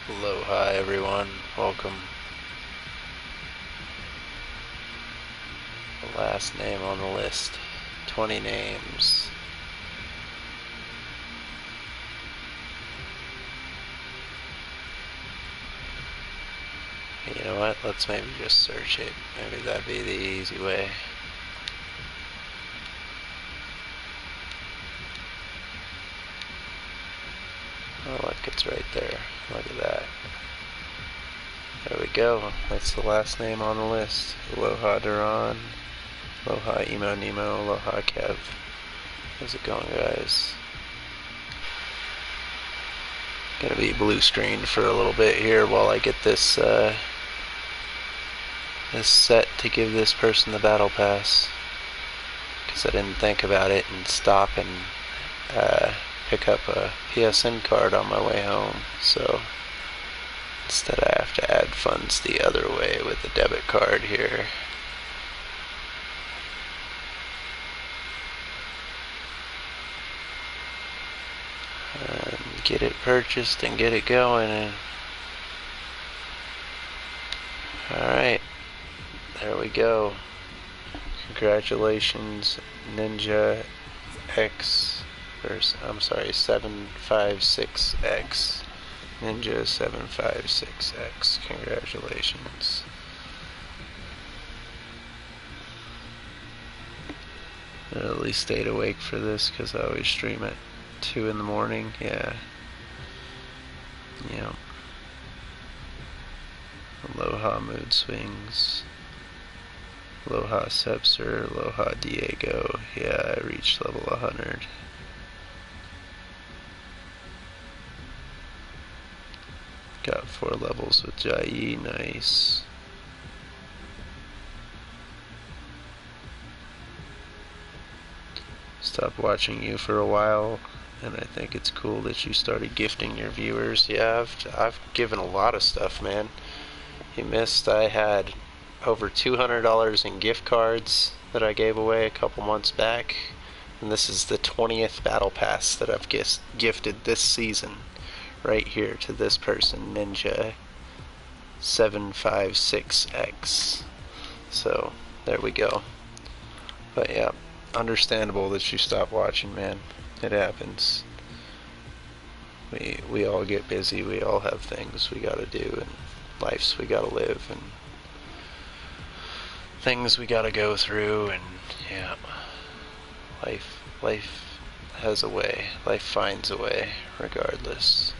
Aloha everyone, welcome. The last name on the list, 20 names. You know what, let's maybe just search it, maybe that'd be the easy way. Oh look, it's right there, look at that. There we go, that's the last name on the list. Aloha Duran, Aloha Emo Nemo, Aloha Kev. How's it going, guys? Gonna be blue screened for a little bit here while I get this this set to give this person the battle pass, because I didn't think about it and stop and pick up a PSN card on my way home, so instead I have to add funds the other way with the debit card here. And get it purchased and get it going. Alright, there we go. Congratulations, Ninja X, or I'm sorry, 756X. Ninja 756X. Congratulations. I at least stayed awake for this because I always stream at 2 in the morning. Yeah. Yeah. Aloha Mood Swings. Aloha Sepser. Aloha Diego. Yeah, I reached level 100. Got 4 levels with Jai. Nice. Stopped watching you for a while, and I think it's cool that you started gifting your viewers. Yeah, I've given a lot of stuff, man. You missed, I had over $200 in gift cards that I gave away a couple months back, and this is the 20th battle pass that I've gifted this season right here to this person, Ninja 756X. So there we go. But yeah, understandable that you stopped watching, man. It happens. We all get busy, we all have things we gotta do, and lives we gotta live, and things we gotta go through, and yeah, life has a way, life finds a way regardless.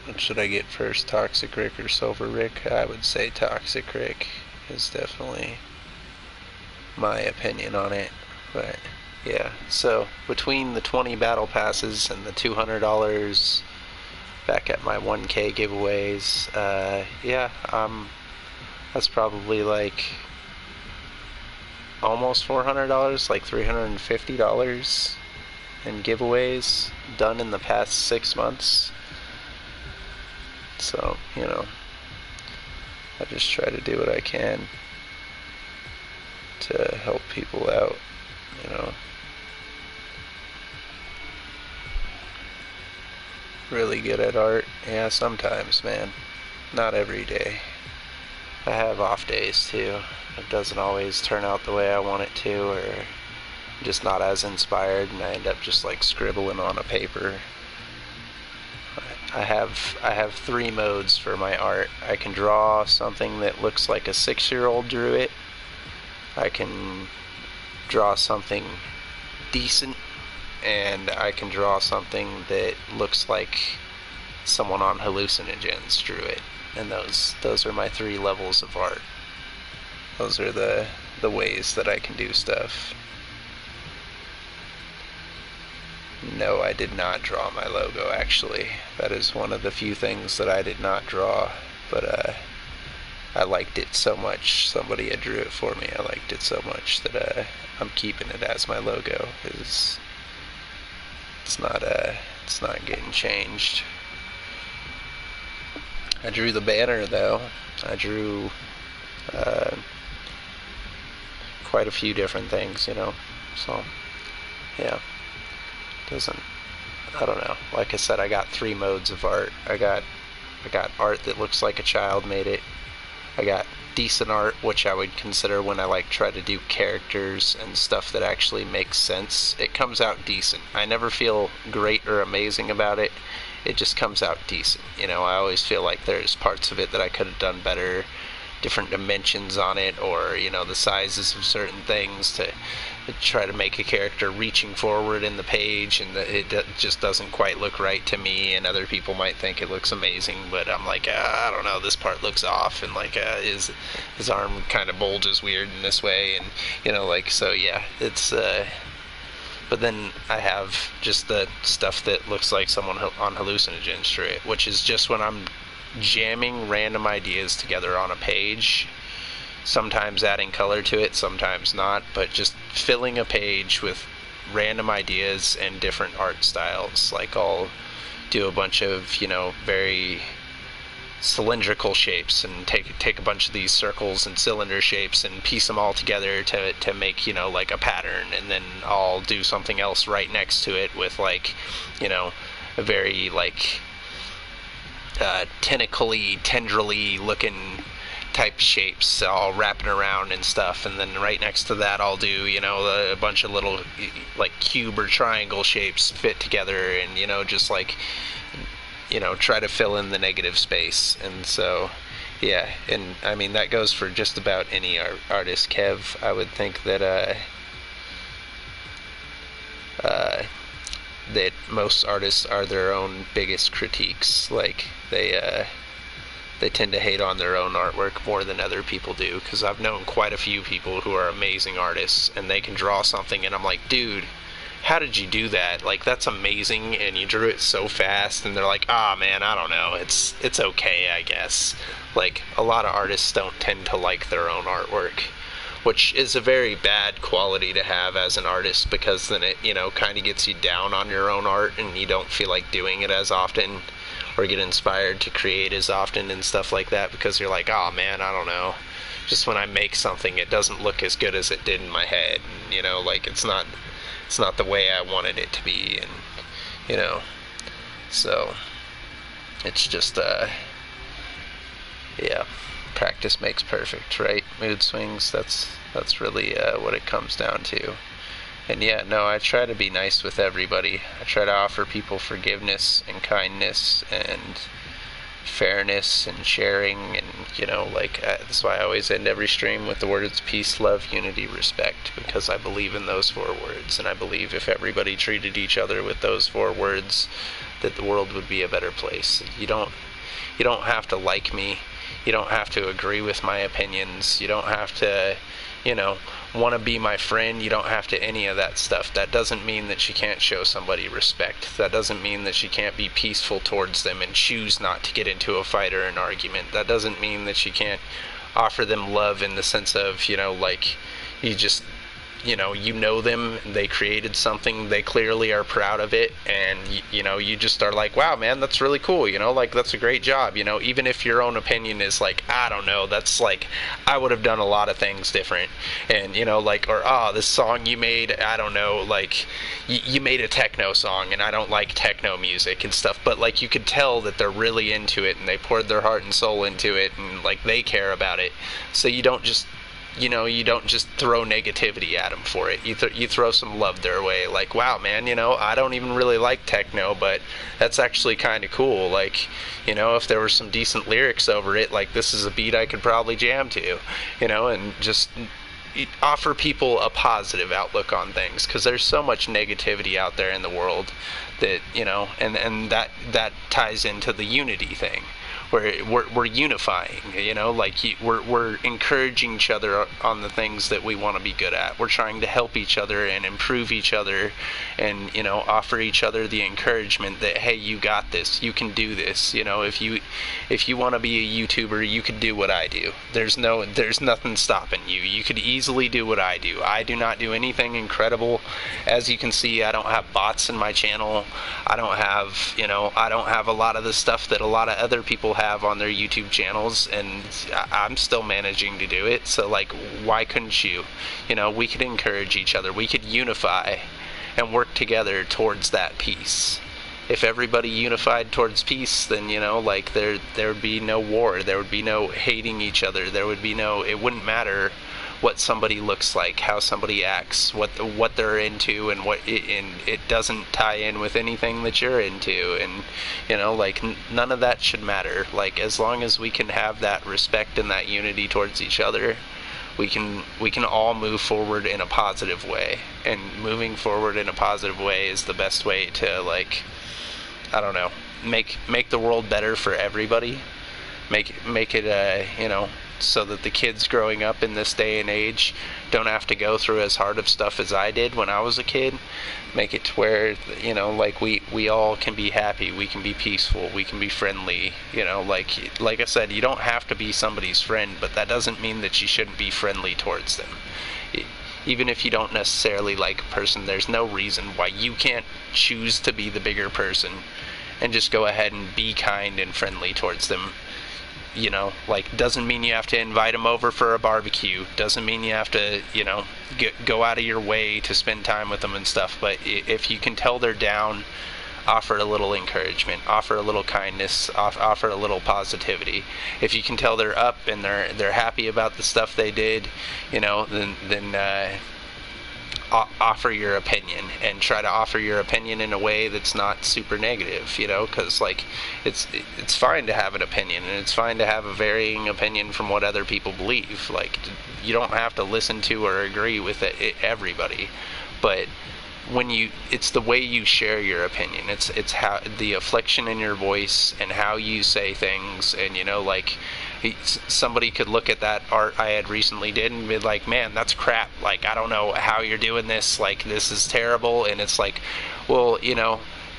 What should I get first, Toxic Rick or Silver Rick? I would say Toxic Rick is definitely my opinion on it, but yeah. So between the 20 battle passes and the $200 back at my 1K giveaways, yeah, that's probably like almost $400, like $350 in giveaways done in the past 6 months. So, you know, I just try to do what I can to help people out, you know. Really good at art? Yeah, sometimes, man. Not every day. I have off days too. It doesn't always turn out the way I want it to, or I'm just not as inspired, and I end up just like scribbling on a paper. I have 3 modes for my art. I can draw something that looks like a 6-year-old drew it. I can draw something decent, and I can draw something that looks like someone on hallucinogens drew it. And those are my 3 levels of art. Those are the ways that I can do stuff. No, I did not draw my logo, actually. That is one of the few things that I did not draw, but I liked it so much. Somebody had drew it for me. I liked it so much that I'm keeping it as my logo. It's not getting changed. I drew the banner though. I drew uh, quite a few different things, So yeah, doesn't. I don't know. Like I said, I got 3 modes of art. I got art that looks like a child made it. I got decent art, which I would consider when I like try to do characters and stuff that actually makes sense. It comes out decent. I never feel great or amazing about it. It just comes out decent. I always feel like there's parts of it that I could have done better, different dimensions on it, or the sizes of certain things to try to make a character reaching forward in the page, and it just doesn't quite look right to me, and other people might think it looks amazing, but I'm like, I don't know, this part looks off, and like his arm kind of bulges weird in this way, and so yeah, it's but then I have just the stuff that looks like someone on hallucinogens through it, which is just when I'm jamming random ideas together on a page, sometimes adding color to it, sometimes not, but just filling a page with random ideas and different art styles. Like I'll do a bunch of, very cylindrical shapes and take a bunch of these circles and cylinder shapes and piece them all together to make, like a pattern, and then I'll do something else right next to it with like, a very like tentacly, tendrily looking type shapes all wrapping around and stuff, and then right next to that I'll do a bunch of little like cube or triangle shapes fit together, and just like try to fill in the negative space. And so yeah, and I mean that goes for just about any artist. Kev, I would think that that most artists are their own biggest critiques. Like they tend to hate on their own artwork more than other people do, because I've known quite a few people who are amazing artists and they can draw something and I'm like, dude, how did you do that? Like, that's amazing, and you drew it so fast. And they're like, man, I don't know, it's okay, I guess. Like, a lot of artists don't tend to like their own artwork, which is a very bad quality to have as an artist, because then it kind of gets you down on your own art and you don't feel like doing it as often, or get inspired to create as often and stuff like that, because you're like, man, I don't know, just when I make something it doesn't look as good as it did in my head, and, like it's not the way I wanted it to be, and so it's just yeah, practice makes perfect, right? Mood swings, that's really what it comes down to. And yeah, no, I try to be nice with everybody. I try to offer people forgiveness and kindness and fairness and sharing, and that's why I always end every stream with the words peace, love, unity, respect, because I believe in those 4 words, and I believe if everybody treated each other with those 4 words, that the world would be a better place. You don't have to like me, you don't have to agree with my opinions, you don't have to want to be my friend, you don't have to any of that stuff. That doesn't mean that you can't show somebody respect. That doesn't mean that you can't be peaceful towards them and choose not to get into a fight or an argument. That doesn't mean that you can't offer them love in the sense of, like, you just you them, they created something, they clearly are proud of it, and you just are like, wow, man, that's really cool, like, that's a great job, even if your own opinion is like, I don't know, that's like, I would have done a lot of things different, and like, or this song you made, I don't know, like, you made a techno song and I don't like techno music and stuff, but like, you could tell that they're really into it and they poured their heart and soul into it, and like, they care about it. So you don't just throw negativity at them for it. You throw some love their way. Like, wow, man, I don't even really like techno, but that's actually kind of cool. Like, if there were some decent lyrics over it, like, this is a beat I could probably jam to, and just offer people a positive outlook on things, because there's so much negativity out there in the world that, and that ties into the unity thing. We're unifying, like we're encouraging each other on the things that we want to be good at. We're trying to help each other and improve each other, and offer each other the encouragement that, hey, you got this, you can do this. If you want to be a YouTuber, you could do what I do. There's nothing stopping you. You could easily do what I do. I do not do anything incredible. As you can see, I don't have bots in my channel. I don't have a lot of the stuff that a lot of other people have on their YouTube channels, and I'm still managing to do it. So like, why couldn't you? We could encourage each other. We could unify and work together towards that peace. If everybody unified towards peace, then like there would be no war, there would be no hating each other, there would be no, it wouldn't matter what somebody looks like, how somebody acts, what they're into, and it doesn't tie in with anything that you're into, and like none of that should matter. Like, as long as we can have that respect and that unity towards each other, we can all move forward in a positive way. And moving forward in a positive way is the best way to, like, I don't know, make the world better for everybody. Make it so that the kids growing up in this day and age don't have to go through as hard of stuff as I did when I was a kid. Make it to where like we all can be happy, we can be peaceful, we can be friendly. Like I said, you don't have to be somebody's friend, but that doesn't mean that you shouldn't be friendly towards them. Even if you don't necessarily like a person, there's no reason why you can't choose to be the bigger person and just go ahead and be kind and friendly towards them. Like, doesn't mean you have to invite them over for a barbecue, doesn't mean you have to go out of your way to spend time with them and stuff. But if you can tell they're down, offer a little encouragement, offer a little kindness, offer a little positivity. If you can tell they're up and they're happy about the stuff they did, then offer your opinion, and try to offer your opinion in a way that's not super negative, because like it's fine to have an opinion, and it's fine to have a varying opinion from what other people believe. Like, you don't have to listen to or agree with everybody, but it's the way you share your opinion, it's how the affliction in your voice and how you say things. And like, somebody could look at that art I had recently did and be like, man, that's crap, like, I don't know how you're doing this, like, this is terrible. And it's like, well,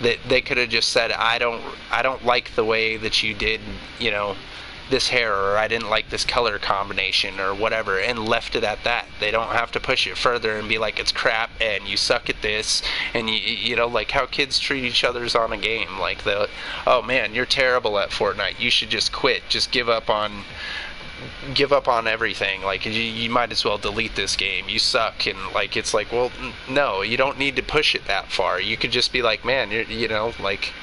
they could have just said, I don't like the way that you did this hair, or I didn't like this color combination, or whatever, and left it at that. They don't have to push it further and be like, it's crap and you suck at this. And like how kids treat each other's on a game, like, oh man, you're terrible at Fortnite, you should just quit, just give up on everything, like, you might as well delete this game, you suck. And like, it's like, well, no, you don't need to push it that far. You could just be like, man, like,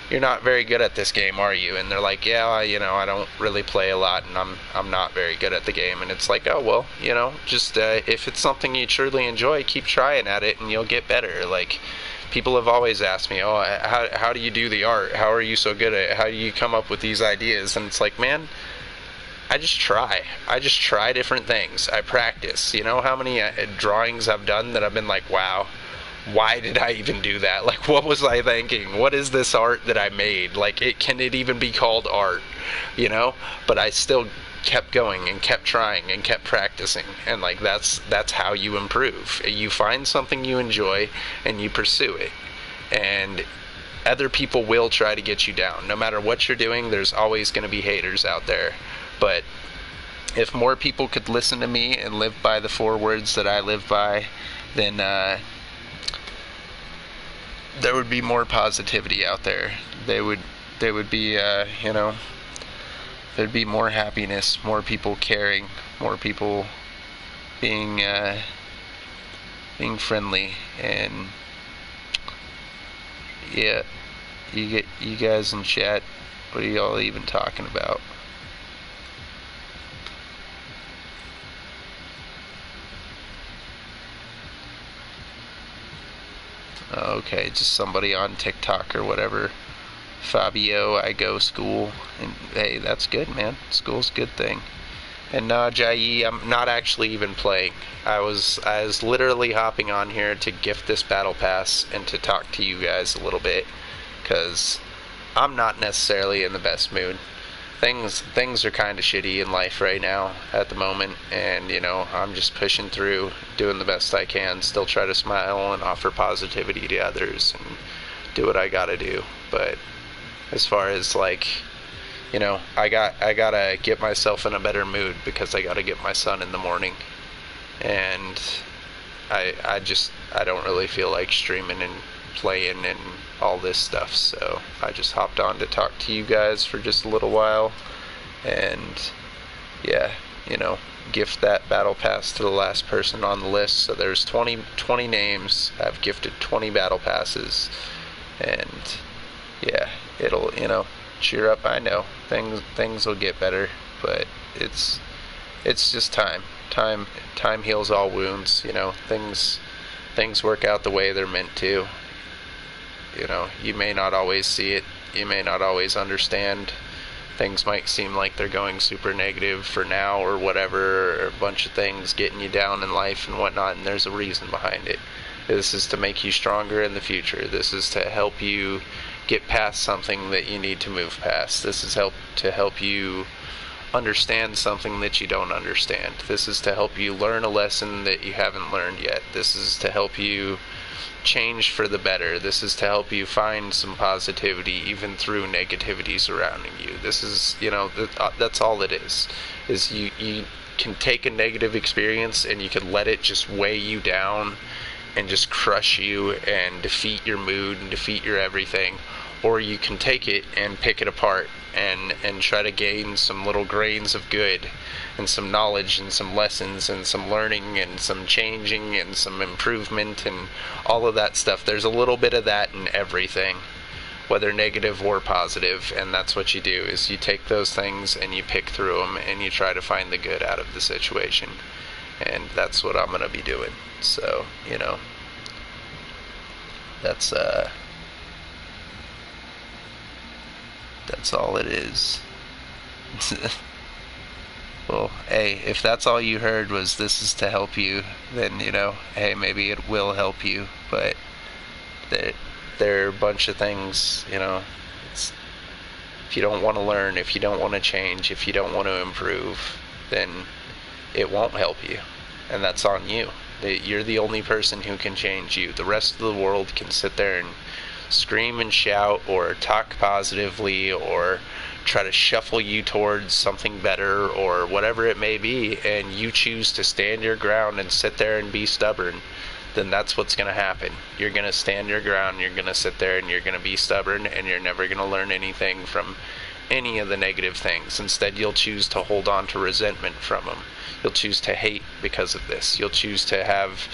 you're not very good at this game, are you? And they're like, yeah, I don't really play a lot, and I'm not very good at the game. And it's like, oh, well, just if it's something you truly enjoy, keep trying at it and you'll get better. Like, people have always asked me, oh, how do you do the art? How are you so good at it? How do you come up with these ideas? And it's like, man, I just try different things. I practice. How many drawings I've done that I've been like, wow, why did I even do that? Like, what was I thinking? What is this art that I made? Like, can it even be called art? But I still kept going and kept trying and kept practicing. And like, that's how you improve. You find something you enjoy and you pursue it. And other people will try to get you down. No matter what you're doing, there's always going to be haters out there. But if more people could listen to me and live by the 4 words that I live by, then there would be more positivity out there. There would be there'd be more happiness, more people caring, more people being friendly. And yeah, you guys in chat, what are y'all even talking about? Okay, just somebody on TikTok or whatever. Fabio, I go school. And hey, that's good, man. School's a good thing. And Jai, I'm not actually even playing. I was literally hopping on here to gift this battle pass and to talk to you guys a little bit, because I'm not necessarily in the best mood. Things are kind of shitty in life right now at the moment, and I'm just pushing through, doing the best I can, still try to smile and offer positivity to others and do what I gotta do. But as far as like, I gotta get myself in a better mood, because I gotta get my son in the morning, and I don't really feel like streaming playing and all this stuff. So I just hopped on to talk to you guys for just a little while, and yeah, gift that battle pass to the last person on the list. So there's 20 names. I've gifted 20 battle passes, and yeah, it'll, cheer up. I know things will get better, but it's just time. Time heals all wounds. Things work out the way they're meant to. You may not always see it. You may not always understand. Things might seem like they're going super negative for now or whatever, or a bunch of things getting you down in life and whatnot, and there's a reason behind it. This is to make you stronger in the future. This is to help you get past something that you need to move past. This is to help you understand something that you don't understand. This is to help you learn a lesson that you haven't learned yet. This is to help you change for the better. This is to help you find some positivity even through negativity surrounding you. This is, that's all it is you can take a negative experience and you can let it just weigh you down and just crush you and defeat your mood and defeat your everything. Or you can take it and pick it apart and try to gain some little grains of good and some knowledge and some lessons and some learning and some changing and some improvement and all of that stuff. There's a little bit of that in everything, whether negative or positive, and that's what you do, is you take those things and you pick through them and you try to find the good out of the situation. And that's what I'm going to be doing. So, that's all it is. Well, hey, if that's all you heard was this is to help you, then, hey, maybe it will help you. But there are a bunch of things, if you don't want to learn, if you don't want to change, if you don't want to improve, then it won't help you. And that's on you. You're the only person who can change you. The rest of the world can sit there and scream and shout or talk positively or try to shuffle you towards something better or whatever it may be, and you choose to stand your ground and sit there and be stubborn, then that's what's going to happen. You're going to stand your ground, you're going to sit there and you're going to be stubborn, and you're never going to learn anything from any of the negative things. Instead, you'll choose to hold on to resentment from them. You'll choose to hate because of this. You'll choose to have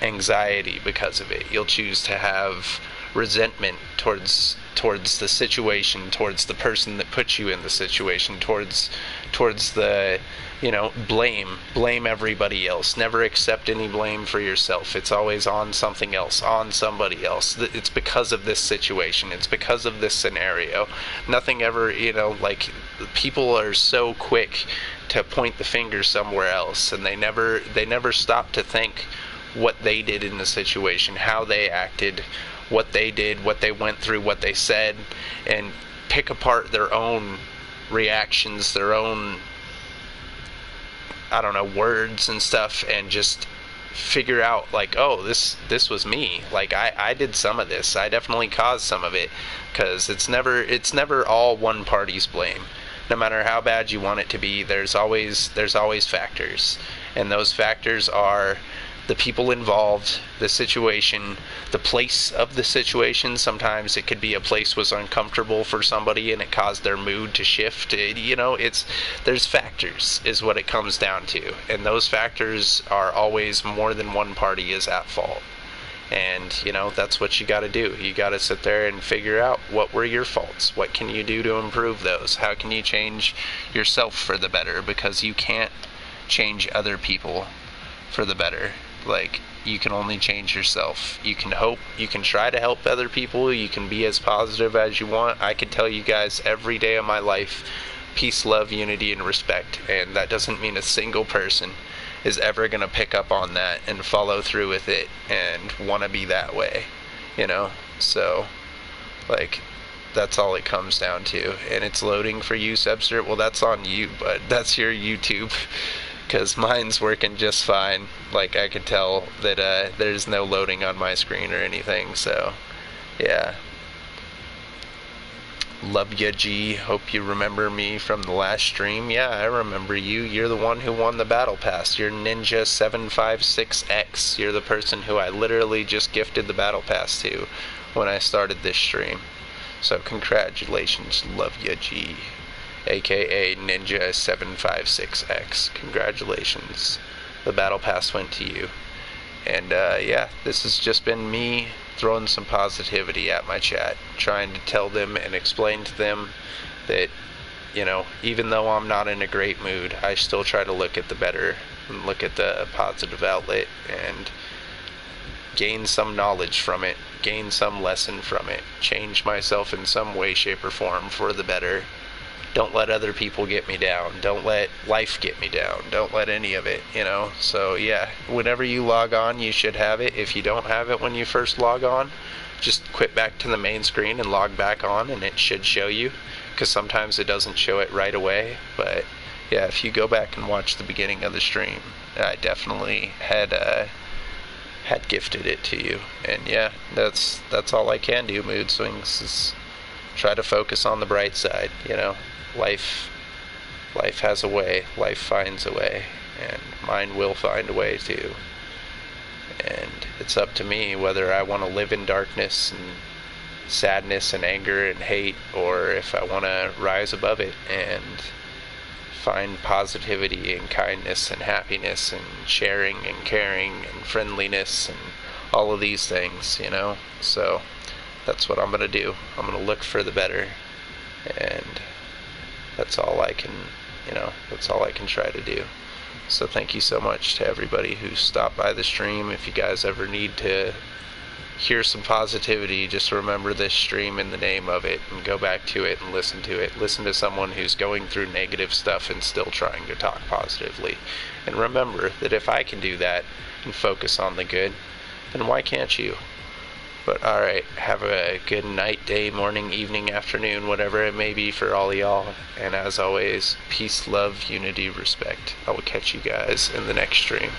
anxiety because of it. You'll choose to have resentment towards the situation, towards the person that put you in the situation, towards the blame everybody else. Never accept any blame for yourself. It's always on something else, on somebody else. It's because of this situation, it's because of this scenario. Nothing ever, people are so quick to point the finger somewhere else, and they never stop to think what they did in the situation, how they acted, what they did, what they went through, what they said, and pick apart their own reactions, their own, words and stuff, and just figure out, oh, this was me. I did some of this. I definitely caused some of it, because it's never all one party's blame. No matter how bad you want it to be, there's always factors, and those factors are the people involved, the situation, the place of the situation. Sometimes it could be a place was uncomfortable for somebody and it caused their mood to shift. There's factors is what it comes down to. And those factors are always more than one party is at fault. And, that's what you got to do. You got to sit there and figure out what were your faults. What can you do to improve those? How can you change yourself for the better? Because you can't change other people for the better. You can only change yourself. You can hope, you can try to help other people, you can be as positive as you want. I can tell you guys every day of my life, peace, love, unity, and respect. And that doesn't mean a single person is ever going to pick up on that and follow through with it and want to be that way, So, that's all it comes down to. And it's loading for you, Sebster. Well, that's on you, but that's your YouTube. Because mine's working just fine. I can tell that there's no loading on my screen or anything, so yeah. Love ya, G. Hope you remember me from the last stream. Yeah, I remember you. You're the one who won the battle pass. You're Ninja 756X. You're the person who I literally just gifted the battle pass to when I started this stream. So congratulations, Love ya, G. AKA Ninja 756X. Congratulations. The battle pass went to you. And yeah, this has just been me throwing some positivity at my chat, trying to tell them and explain to them that, you know, even though I'm not in a great mood, I still try to look at the better and look at the positive outlet and gain some knowledge from it, gain some lesson from it, change myself in some way, shape, or form for the better. Don't let other people get me down. Don't let life get me down. Don't let any of it, you know? So yeah, whenever you log on, you should have it. If you don't have it when you first log on, just quit back to the main screen and log back on, and it should show you, because sometimes it doesn't show it right away. But yeah, if you go back and watch the beginning of the stream, I definitely had gifted it to you. And yeah, that's all I can do, Mood Swings, is try to focus on the bright side, you know? Life has a way, life finds a way, and mine will find a way too. And it's up to me whether I want to live in darkness and sadness and anger and hate, or if I want to rise above it and find positivity and kindness and happiness and sharing and caring and friendliness and all of these things, you know? So that's what I'm going to do. I'm going to look for the better, and that's all I can, you know, that's all I can try to do. So thank you so much to everybody who stopped by the stream. If you guys ever need to hear some positivity, just remember this stream in the name of it and go back to it and listen to it. Listen to someone who's going through negative stuff and still trying to talk positively. And remember that if I can do that and focus on the good, then why can't you? But alright, have a good night, day, morning, evening, afternoon, whatever it may be for all y'all. And as always, peace, love, unity, respect. I will catch you guys in the next stream.